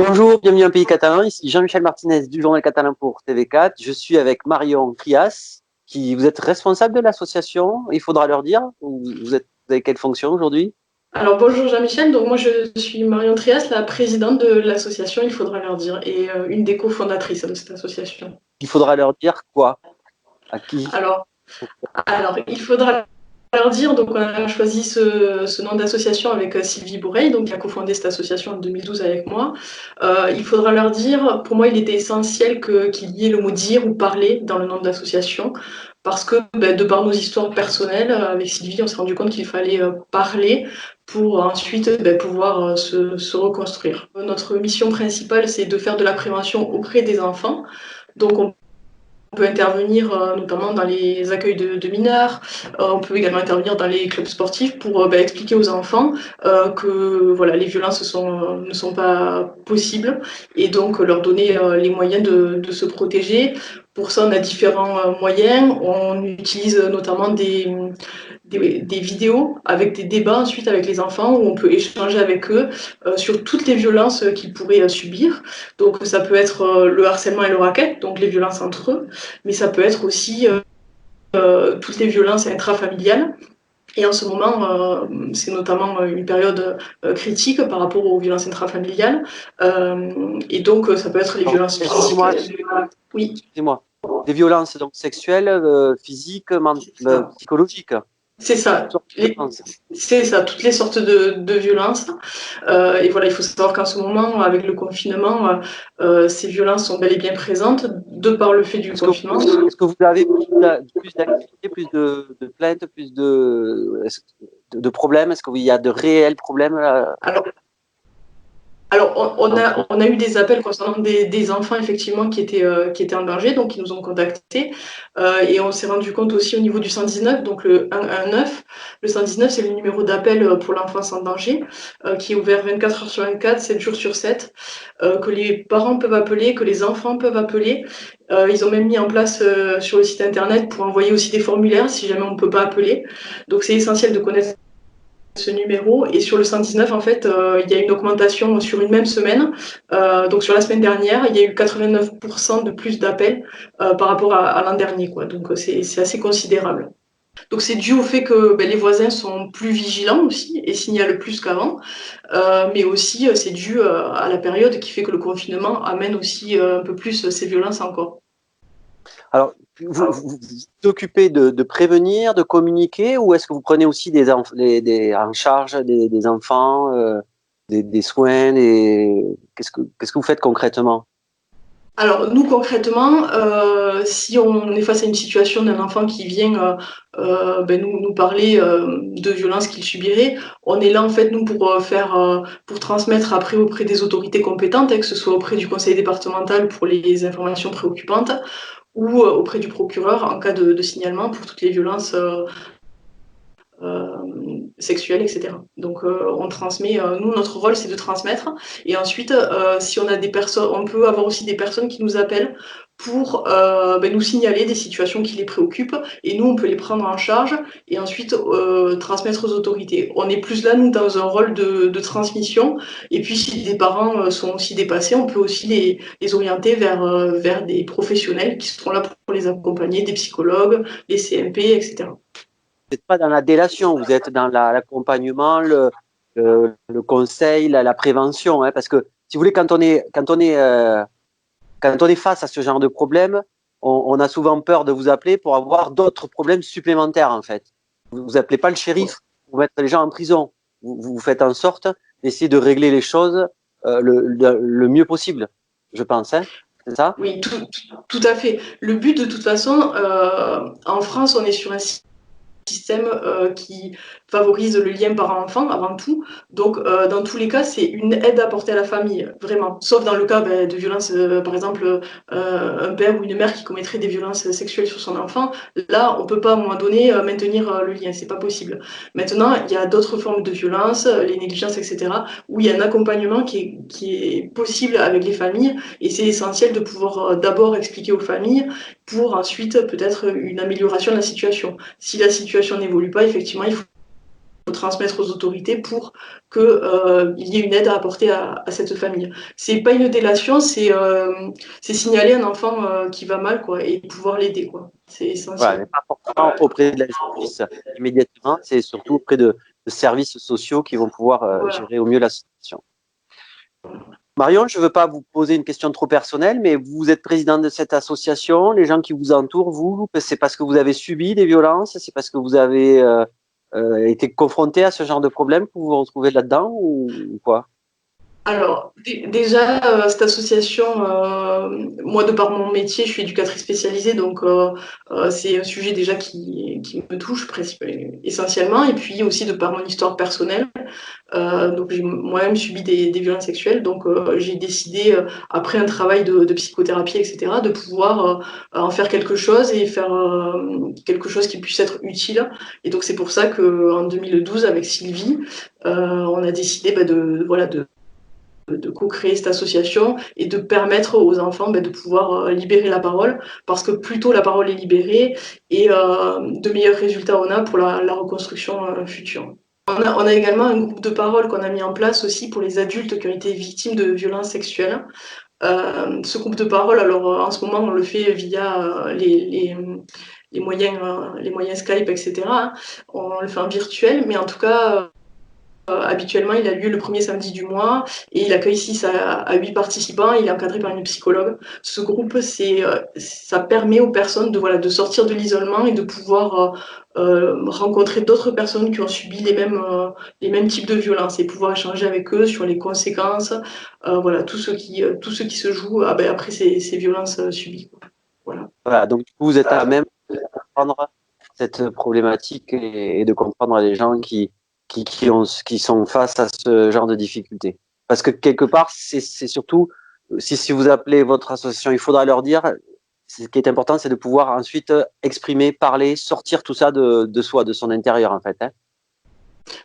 Bonjour, bienvenue en Pays Catalan. Ici Jean-Michel Martinez du Journal Catalan pour TV4. Je suis avec Marion Trias, vous êtes responsable de l'association. Il faudra leur dire, vous avez quelle fonction aujourd'hui? Alors bonjour Jean-Michel, donc moi je suis Marion Trias, la présidente de l'association Il faudra leur dire et une des cofondatrices de cette association. Il faudra leur dire quoi? À qui? Alors, alors il faudra leur dire, donc on a choisi ce nom d'association avec Sylvie Bourreil, donc qui a cofondé cette association en 2012 avec moi. Il faudra leur dire, pour moi il était essentiel qu'il y ait le mot dire ou parler dans le nom de l'association, parce que de par nos histoires personnelles, avec Sylvie on s'est rendu compte qu'il fallait parler pour ensuite pouvoir se reconstruire. Notre mission principale c'est de faire de la prévention auprès des enfants, donc on peut intervenir notamment dans les accueils de mineurs, on peut également intervenir dans les clubs sportifs pour expliquer aux enfants que voilà, les violences ne sont pas possibles et donc leur donner les moyens de se protéger. Pour ça, on a différents moyens. On utilise notamment des vidéos avec des débats ensuite avec les enfants où on peut échanger avec eux sur toutes les violences qu'ils pourraient subir. Donc ça peut être le harcèlement et le racket, donc les violences entre eux, mais ça peut être aussi toutes les violences intrafamiliales. Et en ce moment, c'est notamment une période critique par rapport aux violences intrafamiliales. Et donc, ça peut être les Alors, violences physiques. excusez-moi, Oui, excusez-moi. Des violences donc sexuelles, physiques, psychologiques. c'est ça. Toutes sortes de violences. C'est ça, toutes les sortes de violences. Et voilà, il faut savoir qu'en ce moment, avec le confinement, ces violences sont bel et bien présentes, de par le fait du Est-ce que, confinement. est-ce que vous avez plus d'activités, plus de plaintes, plus de problèmes? Est-ce qu'il y a de réels problèmes Alors, Alors, entre... on a eu des appels concernant des enfants effectivement qui étaient en danger, donc qui nous ont contactés. Et on s'est rendu compte aussi au niveau du 119, donc le 119. Le 119, c'est le numéro d'appel pour l'enfance en danger, qui est ouvert 24 heures sur 24, 7 jours sur 7, que les parents peuvent appeler, que les enfants peuvent appeler. Ils ont même mis en place sur le site internet pour envoyer aussi des formulaires si jamais on ne peut pas appeler. Donc c'est essentiel de connaître ce numéro. Et sur le 119, en fait, il y a une augmentation sur une même semaine. Donc sur la semaine dernière, il y a eu 89% de plus d'appels par rapport à l'an dernier, quoi. Donc c'est assez considérable. Donc c'est dû au fait que les voisins sont plus vigilants aussi et signalent plus qu'avant, mais aussi c'est dû à la période qui fait que le confinement amène aussi un peu plus ces violences encore. Alors, vous vous occupez de prévenir, de communiquer, ou est-ce que vous prenez aussi en charge des enfants, des soins, qu'est-ce que vous faites concrètement? Alors nous concrètement, si on est face à une situation d'un enfant qui vient nous parler de violences qu'il subirait, on est là en fait nous pour transmettre après auprès des autorités compétentes, que ce soit auprès du conseil départemental pour les informations préoccupantes ou auprès du procureur en cas de signalement pour toutes les violences sexuelles, etc. Donc on transmet, nous notre rôle c'est de transmettre et ensuite si on a des personnes, on peut avoir aussi des personnes qui nous appellent pour nous signaler des situations qui les préoccupent et nous on peut les prendre en charge et ensuite transmettre aux autorités. On est plus là nous dans un rôle de transmission et puis si des parents sont aussi dépassés, on peut aussi les orienter vers des professionnels qui seront là pour les accompagner, des psychologues, les CMP, etc. Vous n'êtes pas dans la délation, vous êtes dans l'accompagnement, le conseil, la prévention, hein, parce que si vous voulez, quand on est face à ce genre de problème, on a souvent peur de vous appeler pour avoir d'autres problèmes supplémentaires, en fait. Vous appelez pas le shérif pour mettre les gens en prison. Vous faites en sorte d'essayer de régler les choses le mieux possible, je pense. Hein, c'est ça? Oui, tout à fait. Le but, de toute façon, en France, on est sur un système qui favorise le lien parent-enfant avant tout. Donc, dans tous les cas, c'est une aide apportée à la famille, vraiment. Sauf dans le cas de violences, par exemple, un père ou une mère qui commettrait des violences sexuelles sur son enfant. Là, on peut pas, à un moment donné, maintenir le lien. C'est pas possible. Maintenant, il y a d'autres formes de violences, les négligences, etc., où il y a un accompagnement qui est possible avec les familles. Et c'est essentiel de pouvoir d'abord expliquer aux familles pour ensuite peut-être une amélioration de la situation. Si la situation n'évolue pas, effectivement, il transmettre aux autorités pour qu'il y ait une aide à apporter à cette famille. C'est pas une délation, c'est signaler un enfant qui va mal, quoi, et pouvoir l'aider, quoi. C'est Voilà, essentiel. mais pas forcément auprès de la justice immédiatement, c'est surtout auprès de services sociaux qui vont pouvoir Voilà. gérer au mieux la situation. Marion, je ne veux pas vous poser une question trop personnelle, mais vous êtes présidente de cette association, les gens qui vous entourent, vous, c'est parce que vous avez subi des violences, c'est parce que vous avez été confronté à ce genre de problème que vous vous retrouvez là-dedans ou quoi? Alors, déjà, cette association, moi, de par mon métier, je suis éducatrice spécialisée, donc c'est un sujet déjà qui me touche essentiellement, et puis aussi de par mon histoire personnelle. Donc j'ai moi-même subi des violences sexuelles, donc j'ai décidé, après un travail de psychothérapie, etc., de pouvoir en faire quelque chose et faire quelque chose qui puisse être utile. Et donc c'est pour ça qu'en 2012, avec Sylvie, on a décidé voilà, de co-créer cette association et de permettre aux enfants de pouvoir libérer la parole, parce que plus tôt la parole est libérée, et de meilleurs résultats on a pour la reconstruction future. On a également un groupe de parole qu'on a mis en place aussi pour les adultes qui ont été victimes de violences sexuelles. Ce groupe de parole, alors en ce moment on le fait via les moyens Skype, etc. On le fait en virtuel, mais en tout cas, habituellement, il a lieu le premier samedi du mois et il accueille 6 à 8 participants. Il est encadré par une psychologue. Ce groupe, ça permet aux personnes voilà, de sortir de l'isolement et de pouvoir rencontrer d'autres personnes qui ont subi les mêmes types de violences et pouvoir échanger avec eux sur les conséquences, voilà, tout ce qui se joue après ces violences subies. Voilà. Voilà, donc du coup, vous êtes à même de comprendre cette problématique et de comprendre les gens qui sont face à ce genre de difficultés. Parce que quelque part, c'est surtout, si vous appelez votre association, il faudra leur dire, ce qui est important, c'est de pouvoir ensuite exprimer, parler, sortir tout ça de soi, de son intérieur, en fait. Hein.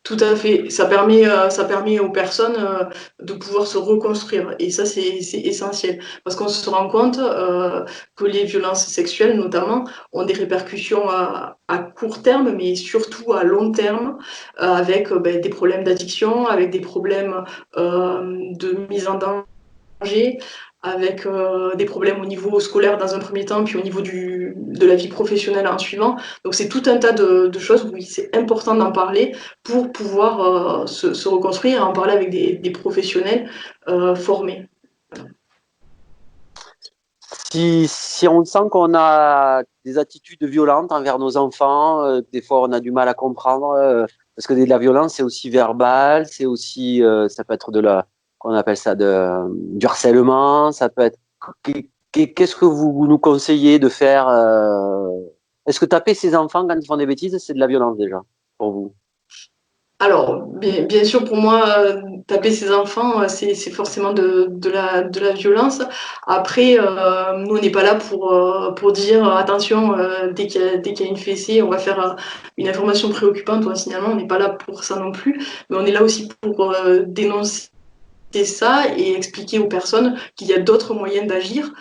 Tout à fait. Ça permet aux personnes de pouvoir se reconstruire. Et ça, c'est essentiel. Parce qu'on se rend compte que les violences sexuelles, notamment, ont des répercussions à court terme, mais surtout à long terme, avec des problèmes d'addiction, avec des problèmes de mise en danger, avec des problèmes au niveau scolaire dans un premier temps, puis au niveau de la vie professionnelle en suivant. Donc c'est tout un tas de choses où c'est important d'en parler pour pouvoir se reconstruire et en parler avec des professionnels formés. Si on sent qu'on a des attitudes violentes envers nos enfants, des fois on a du mal à comprendre, parce que la violence c'est aussi verbal, c'est aussi, ça peut être qu'on appelle ça du harcèlement, ça peut être. Qu'est-ce que vous nous conseillez de faire Est-ce que taper ses enfants quand ils font des bêtises, c'est de la violence déjà pour vous? Alors, bien sûr, pour moi, taper ses enfants, c'est forcément de la violence. Après, nous, on n'est pas là pour dire attention, dès qu'il y a une fessée, on va faire une information préoccupante ou un signalement. On n'est pas là pour ça non plus. Mais on est là aussi pour dénoncer ça et expliquer aux personnes qu'il y a d'autres moyens d'agir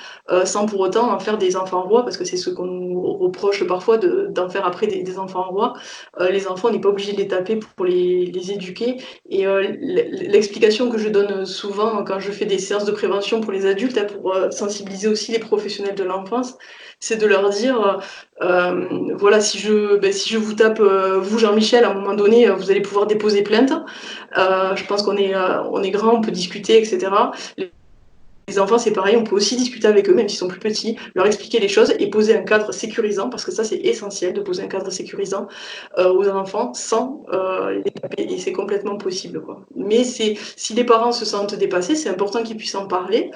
sans pour autant en faire des enfants rois, parce que c'est ce qu'on nous reproche parfois d'en faire après des enfants rois. Les enfants, on n'est pas obligé de les taper pour les éduquer. Et l'explication que je donne souvent quand je fais des séances de prévention pour les adultes, pour sensibiliser aussi les professionnels de l'enfance, c'est de leur dire voilà, si je vous tape, vous Jean-Michel, à un moment donné, vous allez pouvoir déposer plainte. Je pense on est grand, on peut discuter, etc. Les enfants, c'est pareil, on peut aussi discuter avec eux, même s'ils sont plus petits, leur expliquer les choses et poser un cadre sécurisant, parce que ça, c'est essentiel de poser un cadre sécurisant aux enfants sans les taper, et c'est complètement possible, quoi. Mais si les parents se sentent dépassés, c'est important qu'ils puissent en parler.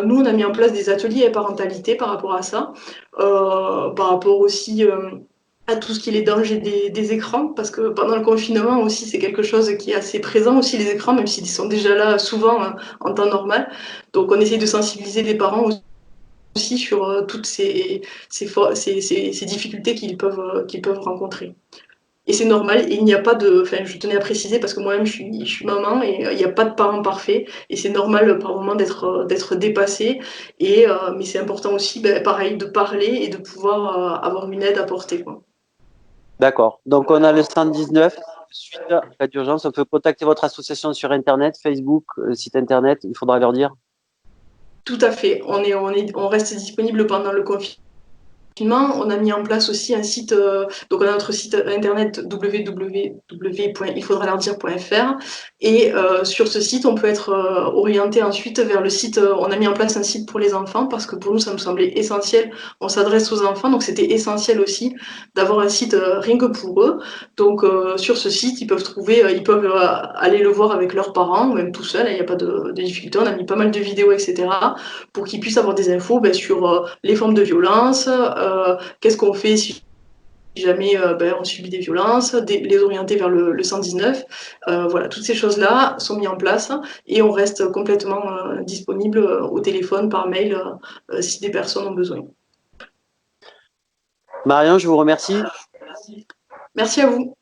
Nous, on a mis en place des ateliers à parentalité par rapport à ça, par rapport aussi à tout ce qui est les dangers des écrans, parce que pendant le confinement aussi, c'est quelque chose qui est assez présent aussi, les écrans, même s'ils sont déjà là souvent en temps normal. Donc on essaye de sensibiliser les parents aussi sur toutes ces difficultés qu'ils peuvent rencontrer. Et c'est normal, et il n'y a pas de... Enfin, je tenais à préciser, parce que moi-même, je suis maman, et il n'y a pas de parent parfait, et c'est normal par moment d'être dépassé, mais c'est important aussi, pareil, de parler et de pouvoir avoir une aide apportée, quoi. D'accord. Donc on a le 119 suite en cas d'urgence, on peut contacter votre association sur Internet, Facebook, site Internet, il faudra leur dire. Tout à fait. On reste disponible pendant le confinement. On a mis en place aussi un site, donc on a notre site internet www.ilfaudraleurdire.fr et sur ce site on peut être orienté ensuite vers le site, on a mis en place un site pour les enfants parce que pour nous ça nous semblait essentiel, on s'adresse aux enfants donc c'était essentiel aussi d'avoir un site rien que pour eux, donc sur ce site ils peuvent aller le voir avec leurs parents ou même tout seuls, il n'y a pas de difficulté, on a mis pas mal de vidéos etc pour qu'ils puissent avoir des infos sur les formes de violence, qu'est-ce qu'on fait si jamais on subit des violences, les orienter vers le 119. Voilà, toutes ces choses-là sont mises en place et on reste complètement disponible au téléphone, par mail, si des personnes ont besoin. Marion, je vous remercie. Merci à vous.